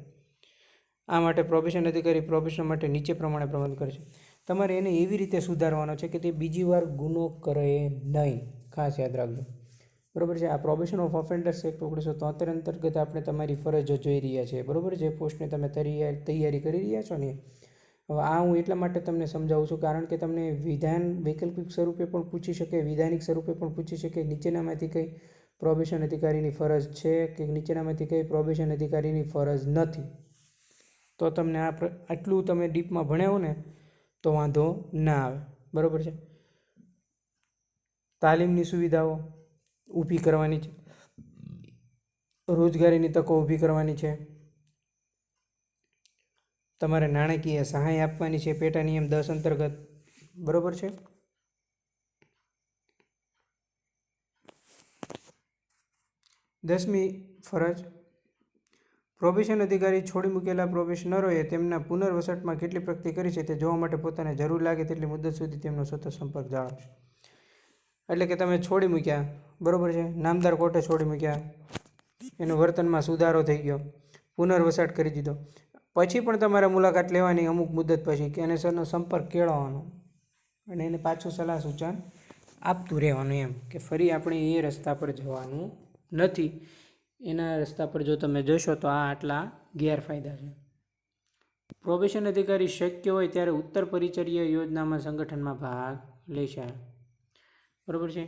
આ માટે પ્રોબેશન અધિકારી પ્રોબેશન માટે નીચે પ્રમાણે પ્રબંધ કરે છે. તમારે એને એવી રીતે સુધારવાનો છે કે તે બીજી વાર ગુનો કરે નહીં. ખાસ યાદ રાખજો. બરાબર છે. આ પ્રોબેશન ઓફ ઓફેન્ડર્સ એક્ટ 1973 અંતર્ગત આપણે તમારી ફરજો જોઈ રહ્યા છીએ. બરાબર. જે પોસ્ટની તમે તૈયારી કરી રહ્યા છો ને. હવે આ હું એટલા માટે તમને સમજાવું છું કારણ કે તમને વિધાન વૈકલ્પિક સ્વરૂપે પણ પૂછી શકે, વિધાનિક સ્વરૂપે પણ પૂછી શકે નીચેનામાંથી કઈ પ્રોબેશન અધિકારીની ફરજ છે કે નીચેનામાંથી કઈ પ્રોબેશન અધિકારીની ફરજ નથી. તો તમને આટલું તમે ડીપમાં ભણ્યા હો ને તો વાંધો ના આવે. બરાબર છે. તાલીમની સુવિધાઓ ઊભી કરવાની છે, રોજગારીની તકો ઊભી કરવાની છે, તમારે નાણાકીય સહાય આપવાની છે પેટા નિયમ 10 અંતર્ગત. બરાબર છે. દસમી ફરજ, પ્રોબેશન અધિકારી છોડી મૂકેલા પ્રોબેશનરોએ તેમના પુનર્વસટમાં કેટલી પ્રગતિ કરી છે તે જોવા માટે પોતાને જરૂર લાગે તેટલી મુદત સુધી તેમનો સતત સંપર્ક જાળવશે. એટલે કે તમે છોડી મૂક્યા, બરાબર છે, નામદાર કોર્ટે છોડી મૂક્યા, એનું વર્તનમાં સુધારો થઈ ગયો, પુનર્વસાટ કરી દીધો, પછી પણ તમારે મુલાકાત લેવાની અમુક મુદત પછી કે એને સરનો સંપર્ક કેળવવાનો અને એને પાછું સલાહ સૂચન આપતું રહેવાનું એમ કે ફરી આપણે એ રસ્તા પર જવાનું નથી. એના રસ્તા પર જો તમે જશો તો આ આટલા ગેરફાયદા છે. પ્રોબેશન અધિકારી શક્ય હોય ત્યારે ઉત્તર પરિચર્ય યોજનામાં સંગઠનમાં ભાગ લેશે. બરાબર છે.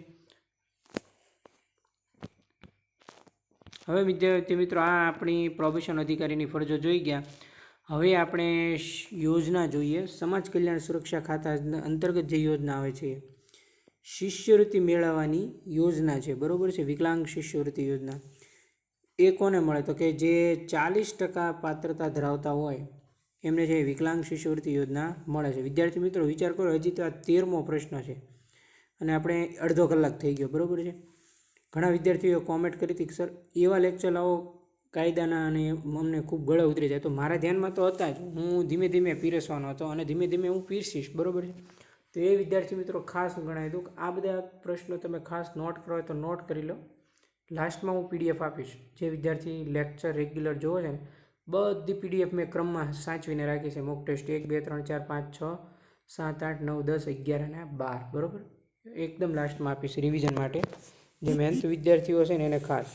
હવે વિદ્યાર્થી મિત્રો આ આપણી પ્રોબેશન અધિકારીની ફરજો જોઈ ગયા. હવે આપણે યોજના જોઈએ. સમાજ કલ્યાણ સુરક્ષા ખાતા અંતર્ગત જે યોજના આવે છે શિષ્યવૃત્તિ મેળવવાની યોજના છે. બરાબર છે. વિકલાંગ શિષ્યવૃત્તિ યોજના એ કોને મળે તો કે જે 40% પાત્રતા ધરાવતા હોય એમને જે વિકલાંગ શિષ્યવૃત્તિ યોજના મળે છે. વિદ્યાર્થી મિત્રો વિચાર કરો, હજી તો આ 13મો પ્રશ્ન છે અને આપણે અડધો કલાક થઈ ગયો. બરાબર છે. ઘણા વિદ્યાર્થીઓએ કોમેન્ટ કરી હતી કે સર એવા લેક્ચર લાવો કાયદાના અને અમને ખૂબ ગળે ઉતરી જાય. તો મારા ધ્યાનમાં તો હતા જ, હું ધીમે ધીમે પીરસવાનો હતો અને ધીમે ધીમે હું પીરસીશ. બરાબર છે. તો એ વિદ્યાર્થી મિત્રો ખાસ હું ગણાવી દઉં કે આ બધા પ્રશ્નો તમે ખાસ નોટ કરવા હોય તો નોટ કરી લો. લાસ્ટમાં હું PDF આપીશ. જે વિદ્યાર્થી લેક્ચર રેગ્યુલર જોવો છે ને બધી PDF મેં ક્રમમાં સાચવીને રાખી છે. મોક ટેસ્ટ 1 2 3 4 5 6 7 8 9 10 11 અને 12 બરાબર. એકદમ લાસ્ટમાં આપીશ રિવિઝન માટે. જે મહેનતુ વિદ્યાર્થીઓ છે ને એને ખાસ.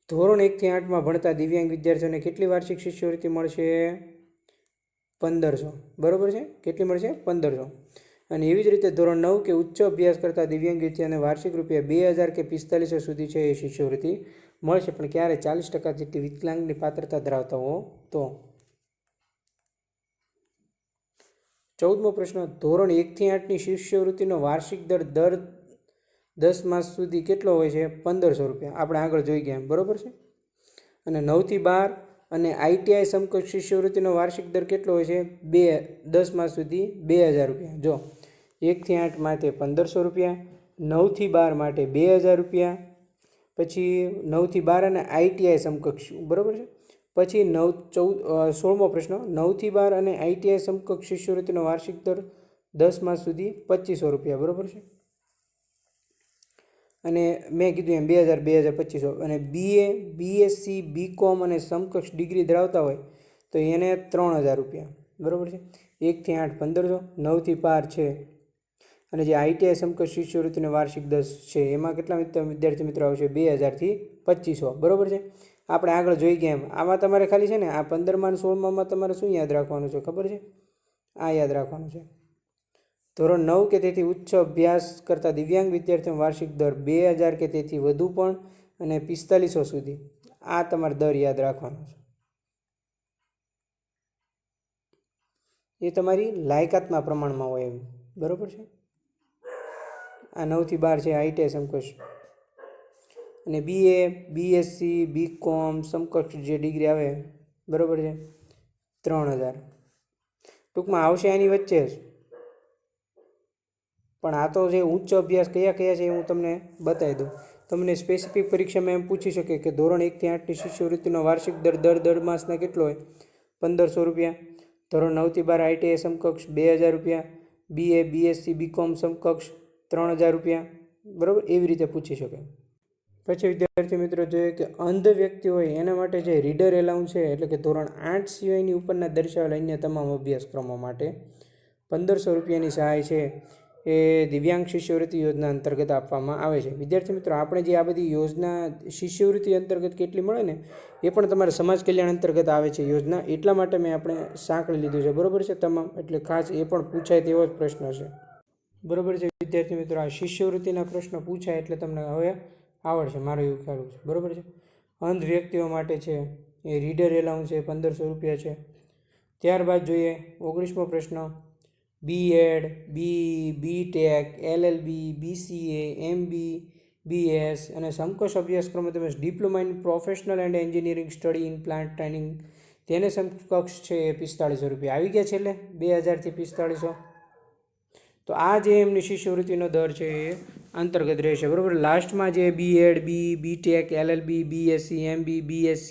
ધોરણ 1 થી 8માં ભણતા દિવ્યાંગ વિદ્યાર્થીઓને કેટલી વાર્ષિક શિષ્યવૃત્તિ મળશે? 1500 બરાબર છે. કેટલી મળશે? 1500. અને એવી જ રીતે ધોરણ 9 કે ઉચ્ચ અભ્યાસ કરતા દિવ્યાંગ વિદ્યાર્થીઓને વાર્ષિક રૂપિયા 2000 કે 4500 સુધી છે એ શિષ્યવૃત્તિ મળશે, પણ ક્યારે? 40% જેટલી વિકલાંગની પાત્રતા ધરાવતા હો તો. 14મો પ્રશ્ન, ધોરણ 1 થી 8ની શિષ્યવૃત્તિનો વાર્ષિક દર 10 માસ સુધી કેટલો હોય છે? 1500 રૂપિયા. આપણે આગળ જોઈ ગયા એમ બરાબર છે. અને 9 થી 12 અને ITI સમકક્ષ શિષ્યવૃત્તિનો વાર્ષિક દર કેટલો હોય છે? 10 માસ સુધી 2000 રૂપિયા. જો 1 થી 8 માટે 1500 રૂપિયા, 9 થી 12 માટે 2000 રૂપિયા, પછી 9 થી 12 અને ITI સમકક્ષ બરાબર છે. પછી 16મો પ્રશ્ન, 9 થી 12 અને ITI સમકક્ષ શિષ્યવૃત્તિનો વાર્ષિક દર 10 માસ સુધી 2500 રૂપિયા બરાબર છે. અને મેં કીધું એમ 2000 2500. અને BA BSc BCom અને સમકક્ષ ડિગ્રી ધરાવતા હોય તો એને 3000 રૂપિયા બરાબર છે. 1 થી 8 1500, 9 થી 12 છે. અને જે ITI સમકક્ષ શિષ્યવૃત્તિનો વાર્ષિક 10 છે એમાં કેટલા વિદ્યાર્થી મિત્રો આવશે? 2000 થી 2500 બરાબર છે. આપણે આગળ જોઈ ગયા એમ આમાં તમારે ખાલી છે ને આ 15માં અને 16માં તમારે શું યાદ રાખવાનું છે ખબર છે? આ યાદ રાખવાનું છે. ધોરણ 9 કે તેથી ઉચ્ચ અભ્યાસ કરતા દિવ્યાંગ વિદ્યાર્થીઓનો વાર્ષિક દર 2000 કે તેથી વધુ પણ અને 4500 સુધી. આ તમારે દર યાદ રાખવાનો છે. એ તમારી લાયકાતના પ્રમાણમાં હોય એમ બરાબર છે. આ 9 થી 12 છે ITI સમકક્ષ. અને BA BSc BCom સમકક્ષ જે ડિગ્રી આવે બરાબર છે 3000. ટૂંકમાં આવશે એની વચ્ચે જ, પણ આ તો જે ઉચ્ચ અભ્યાસ કયા કયા છે એ હું તમને બતાવી દઉં. તમને સ્પેસિફિક પરીક્ષામાં એમ પૂછી શકે કે ધોરણ 1 થી 8ની શિષ્યવૃત્તિનો વાર્ષિક દર માસના કેટલો હોય? 1500 રૂપિયા. ધોરણ 9 થી 12 ITI સમકક્ષ 2000 રૂપિયા. BA BSc BCom સમકક્ષ 3000 રૂપિયા બરાબર. એવી રીતે પૂછી શકે. પછી વિદ્યાર્થી મિત્રો જોઈએ કે અંધ વ્યક્તિ હોય એના માટે જે રીડર એલાઉન્સ છે એટલે કે ધોરણ 8 સિવાયની ઉપરના દર્શાવેલા અન્ય તમામ અભ્યાસક્રમો માટે 1500 રૂપિયાની સહાય છે એ દિવ્યાંગ શિષ્યવૃત્તિ યોજના અંતર્ગત આપવામાં આવે છે. વિદ્યાર્થી મિત્રો આપણે જે આ બધી યોજના શિષ્યવૃત્તિ અંતર્ગત કેટલી મળે ને એ પણ તમારે સમાજ કલ્યાણ અંતર્ગત આવે છે યોજના. એટલા માટે મેં આપણે સાંકળી લીધું છે બરાબર છે તમામ. એટલે ખાસ એ પણ પૂછાય તેવો જ પ્રશ્ન છે બરાબર છે વિદ્યાર્થી મિત્રો. આ શિષ્યવૃત્તિના પ્રશ્ન પૂછાય એટલે તમને હવે આવડશે, મારું એવું ખ્યાલ છે બરાબર છે. અંધ વ્યક્તિઓ માટે છે એ રીડર એલાઉન્સ છે 1500 રૂપિયા છે. ત્યારબાદ જોઈએ 19મો પ્રશ્ન, BEd BTech LLB BCA MB BS અને સમકક્ષ અભ્યાસક્રમો તેમજ diploma in professional and engineering study in plant training તેને સમકક્ષ છે 4500 રૂપિયા. આવી ગયા છેલ્લે 2000 થી 4500. તો આ જે એમની શિષ્યવૃત્તિનો દર છે એ અંતર્ગત રહેશે બરાબર. લાસ્ટમાં જે BEd BTech LLB BSc MB BSc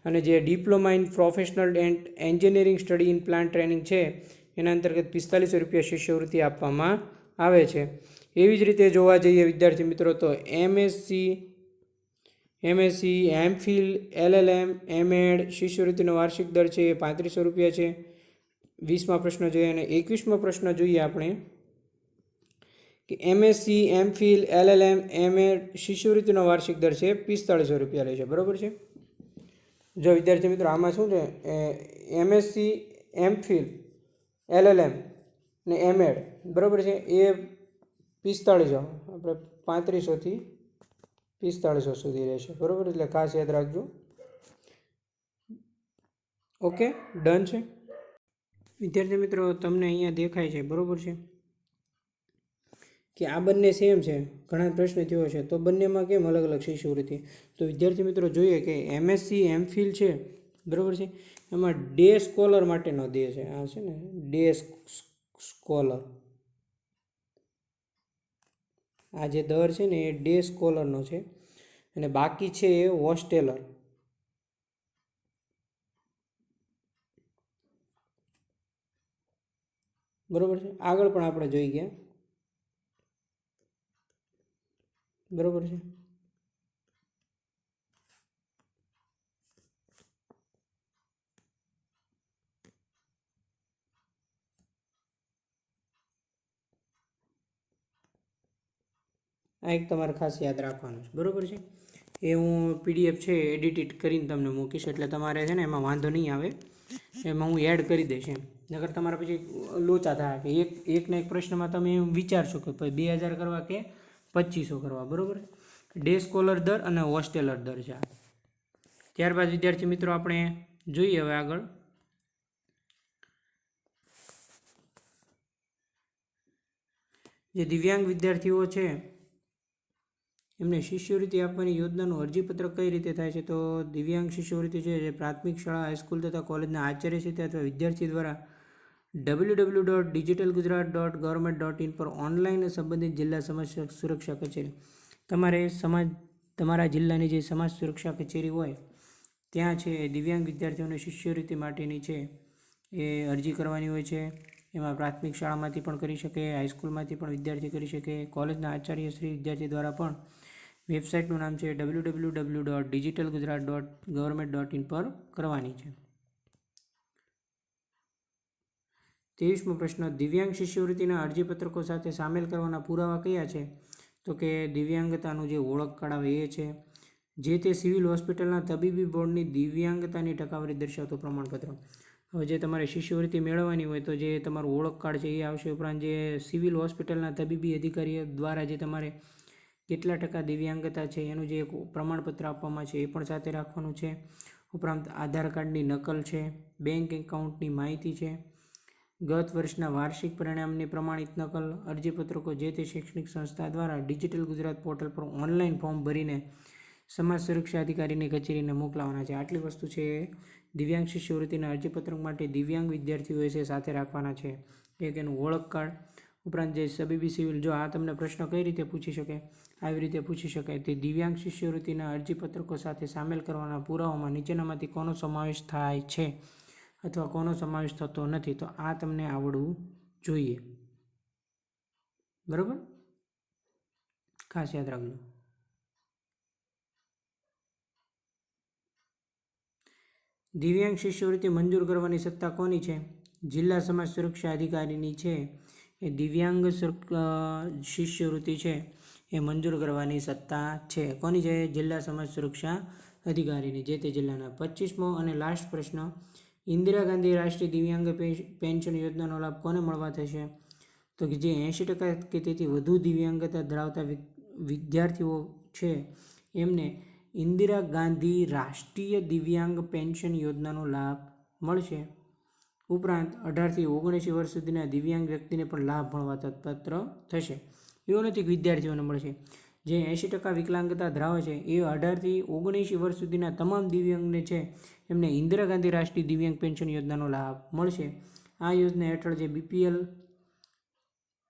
અને જે diploma in professional and engineering study in plant training છે એના અંતર્ગત 4500 રૂપિયા શિષ્યવૃત્તિ આપવામાં આવે છે. એવી જ રીતે જોવા જઈએ વિદ્યાર્થી મિત્રો તો MSc MPhil LLM MEd શિષ્યવૃત્તિનો વાર્ષિક દર છે એ 3500 રૂપિયા છે. 20મા પ્રશ્ન જોઈએ. અને 21મો પ્રશ્ન જોઈએ આપણે કે MSc MPhil LLM MEd શિષ્યવૃત્તિનો વાર્ષિક દર છે 4500 રૂપિયા રહેશે બરાબર છે. જો વિદ્યાર્થી મિત્રો આમાં શું છે MSc MPhil LLM ને MEd બરાબર છે એ 4500 આપણે 3500 થી 4500 સુધી રહેશે બરાબર. એટલે ખાસ યાદ રાખજો. ઓકે ડન છે વિદ્યાર્થી મિત્રો. તમને અહીંયા દેખાય છે બરાબર છે કે આ બંને સેમ છે. ઘણા પ્રશ્ન થયો છે તો બંનેમાં કેમ અલગ અલગ શિષ્યવૃત્તિ? તો વિદ્યાર્થી મિત્રો જોઈએ કે MSc MPhil છે બરાબર છે એમાં ડે સ્કોલર માટેનો દે છે. આ છે ને ડે સ્કોલર. આ જે દર છે ને એ ડે સ્કોલરનો છે અને બાકી છે એ હોસ્ટેલર. બરાબર છે. આગળ પણ આપણે જોઈ ગયા. બરાબર છે. આ એક તમારે ખાસ યાદ રાખવાનું છે. બરાબર છે. એ હું PDF છે એડિટ કરીને તમને મૂકીશ, એટલે તમારે છે ને એમાં વાંધો નહીં આવે. એમાં હું એડ કરી દઈશ એમ. નકર તમારે પછી લોચા થાય કે એકના એક પ્રશ્નમાં તમે એમ વિચારશો કે ભાઈ 2000 કરવા કે 2500 કરવા. બરાબર. ડે સ્કોલર દર અને હોસ્ટેલર દર છે. ત્યારબાદ વિદ્યાર્થી મિત્રો આપણે જોઈએ હવે આગળ. જે દિવ્યાંગ વિદ્યાર્થીઓ છે એમને શિષ્યવૃત્તિ આપવાની યોજનાનું અરજીપત્રક કઈ રીતે થાય છે? તો દિવ્યાંગ શિષ્યવૃત્તિ છે જે પ્રાથમિક શાળા, હાઈસ્કૂલ તથા કોલેજના આચાર્ય છે અથવા વિદ્યાર્થી દ્વારા www.digitalgujarat.government.in પર ઓનલાઈન સંબંધિત જિલ્લા સમાજ સુરક્ષા કચેરી, તમારા જિલ્લાની જે સમાજ સુરક્ષા કચેરી હોય ત્યાં છે એ દિવ્યાંગ વિદ્યાર્થીઓને શિષ્યવૃત્તિ માટેની છે એ અરજી કરવાની હોય છે. એમાં પ્રાથમિક શાળામાંથી પણ કરી શકે, હાઈસ્કૂલમાંથી પણ વિદ્યાર્થી કરી શકે, કોલેજના આચાર્ય શ્રી વિદ્યાર્થી દ્વારા પણ વેબસાઇટનું નામ છે www.digitalgujarat.government.in પર કરવાની છે. 23મો પ્રશ્ન, દિવ્યાંગ શિષ્યવૃત્તિના અરજીપત્રકો સાથે સામેલ કરવાના પુરાવા કયા છે? તો કે દિવ્યાંગતાનું જે ઓળખ કાર્ડ આવે એ છે, જે તે સિવિલ હોસ્પિટલના તબીબી બોર્ડની દિવ્યાંગતાની ટકાવારી દર્શાવતું પ્રમાણપત્ર. હવે જે તમારે શિષ્યવૃત્તિ મેળવવાની હોય તો જે તમારું ઓળખ કાર્ડ છે એ આવશે, ઉપરાંત જે સિવિલ હોસ્પિટલના તબીબી અધિકારીઓ દ્વારા જે તમારે કેટલા ટકા દિવ્યાંગતા છે એનું જે એક પ્રમાણપત્ર આપવામાં છે એ પણ સાથે રાખવાનું છે. ઉપરાંત આધાર કાર્ડની નકલ છે, બેંક એકાઉન્ટની માહિતી છે, ગત વર્ષના વાર્ષિક પરિણામની પ્રમાણિત નકલ, અરજીપત્રકો જે તે શૈક્ષણિક સંસ્થા દ્વારા ડિજિટલ ગુજરાત પોર્ટલ પર ઓનલાઈન ફોર્મ ભરીને સમાજ સુરક્ષા અધિકારીની કચેરીને મોકલાવાના છે. આટલી વસ્તુ છે દિવ્યાંગ શિષ્યવૃત્તિના અરજીપત્રક માટે દિવ્યાંગ વિદ્યાર્થીઓએ છે સાથે રાખવાના છે. એક એનું ઓળખ કાર્ડ, ઉપરાંત જે તબીબી સિવિલ, જો આ તમને પ્રશ્ન કઈ રીતે પૂછી શકે? આવી રીતે પૂછી શકાય. તે દિવ્યાંગ શિષ્યવૃત્તિના અરજીપત્રકો સાથે સામેલ કરવાના પુરાવામાં નીચેનામાંથી કોનો સમાવેશ થાય છે અથવા કોનો સમાવેશ થતો નથી? તો આ તમને આવડવું જોઈએ. બરાબર, ખાસ યાદ રાખજો. દિવ્યાંગ શિષ્યવૃત્તિ મંજૂર કરવાની સત્તા કોની છે? જિલ્લા સમાજ સુરક્ષા અધિકારીની છે. એ દિવ્યાંગ શિષ્યવૃત્તિ છે એ મંજૂર કરવાની સત્તા છે. કોની છે? જિલ્લા સમાજ સુરક્ષા અધિકારીની, જે તે જિલ્લાના. 25મો અને લાસ્ટ પ્રશ્ન, ઇન્દિરા ગાંધી રાષ્ટ્રીય દિવ્યાંગ પેન્શન યોજનાનો લાભ કોને મળવા થશે? તો કે જે 80% કે તેથી વધુ દિવ્યાંગતા ધરાવતા વિદ્યાર્થીઓ છે એમને ઇન્દિરા ગાંધી રાષ્ટ્રીય દિવ્યાંગ પેન્શન યોજનાનો લાભ મળશે. ઉપરાંત 18થી 19 વર્ષ સુધીના દિવ્યાંગ વ્યક્તિને પણ લાભ મળવા તત્પર થશે. એવું નથી કે વિદ્યાર્થીઓને મળશે. જે 80% વિકલાંગતા ધરાવે છે એ 18થી 19 વર્ષ સુધીના તમામ દિવ્યાંગને છે એમને ઇન્દિરા ગાંધી રાષ્ટ્રીય દિવ્યાંગ પેન્શન યોજનાનો લાભ મળશે. આ યોજના હેઠળ જે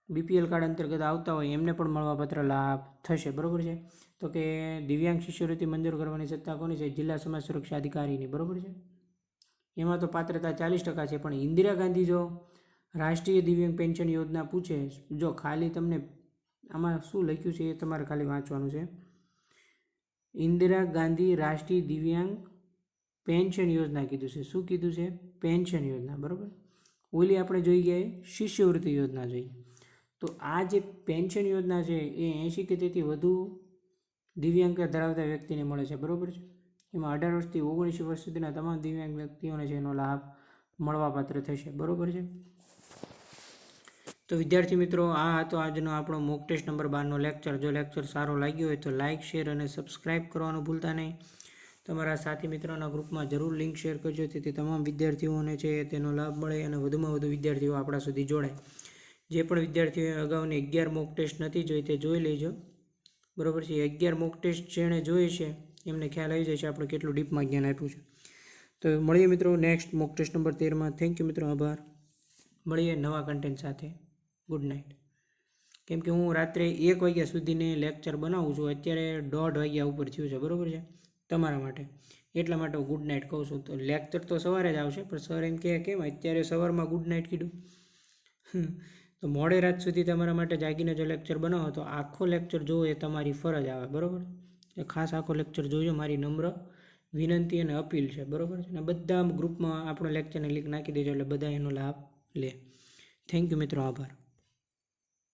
બીપીએલ કાર્ડ અંતર્ગત આવતા હોય એમને પણ મળવાપાત્ર લાભ થશે. બરાબર છે. તો કે દિવ્યાંગ શિષ્યવૃત્તિ મંજૂર કરવાની સત્તા કોની છે? જિલ્લા સમાજ સુરક્ષા અધિકારીની. બરાબર છે. એમાં તો પાત્રતા 40% છે, પણ ઇન્દિરા ગાંધી જો રાષ્ટ્રીય દિવ્યાંગ પેન્શન યોજના પૂછે, જો ખાલી તમને આમાં શું લખ્યું છે એ તમારે ખાલી વાંચવાનું છે. ઇન્દિરા ગાંધી રાષ્ટ્રીય દિવ્યાંગ પેન્શન યોજના કીધું છે. શું કીધું છે? પેન્શન યોજના. બરાબર. ઓલી આપણે જોઈ ગયા શિષ્યવૃત્તિ યોજના જોઈ. તો આ જે પેન્શન યોજના છે એ 80 કે તેથી વધુ દિવ્યાંગતા ધરાવતા વ્યક્તિને મળે છે. બરાબર છે. એમાં 18 વર્ષથી 19 વર્ષ સુધીના તમામ દિવ્યાંગ વ્યક્તિઓને છે એનો લાભ મળવાપાત્ર થશે. બરાબર છે. તો વિદ્યાર્થી મિત્રો, આ હતો આજનો આપણો મોક ટેસ્ટ નંબર 12નો લેક્ચર. જો લેક્ચર સારો લાગ્યો હોય તો લાઇક, શેર અને સબસ્ક્રાઇબ કરવાનું ભૂલતા નહીં. તમારા સાથી મિત્રોના ગ્રુપમાં જરૂર લિંક શેર કરજો, તેથી તમામ વિદ્યાર્થીઓને છે તેનો લાભ મળે અને વધુમાં વધુ વિદ્યાર્થીઓ આપણા સુધી જોડાય. જે પણ વિદ્યાર્થીઓએ અગાઉની 11 મોક ટેસ્ટ નથી જોઈ તે જોઈ લેજો. બરાબર છે. 11 મોક ટેસ્ટ જેણે જોઈ છે એમને ખ્યાલ આવી જશે આપણે કેટલું ડીપમાં જ્ઞાન આપ્યું છે. તો મળીએ મિત્રો નેક્સ્ટ મોક ટેસ્ટ નંબર 13માં. થેન્ક યુ મિત્રો, આભાર. મળીએ નવા કન્ટેન્ટ સાથે. Good night. કેમ કે હું રાત્રે 1 વાગ્યા સુધીને લેક્ચર બનાવું છું, અત્યારે 1:30 વાગ્યા ઉપર થયું છે. બરાબર છે. તમારા માટે એટલા માટે હું ગુડ નાઇટ કહું છું. તો લેક્ચર તો સવારે જ આવશે, પણ સર એમ કહે કેમ અત્યારે સવારમાં ગુડ નાઇટ કીધું. તો મોડે રાત સુધી તમારા માટે જાગીને જો લેક્ચર બનાવો તો આખો લેક્ચર જોવો એ તમારી ફરજ આવે, બરાબર. એ ખાસ આખો લેક્ચર જોજો, મારી નમ્ર વિનંતી અને અપીલ છે, બરાબર છે. અને બધા ગ્રુપમાં આપણો લેક્ચરની લિંક નાખી દેજો એટલે બધા એનો લાભ લે. થેન્ક યુ મિત્રો, આભાર.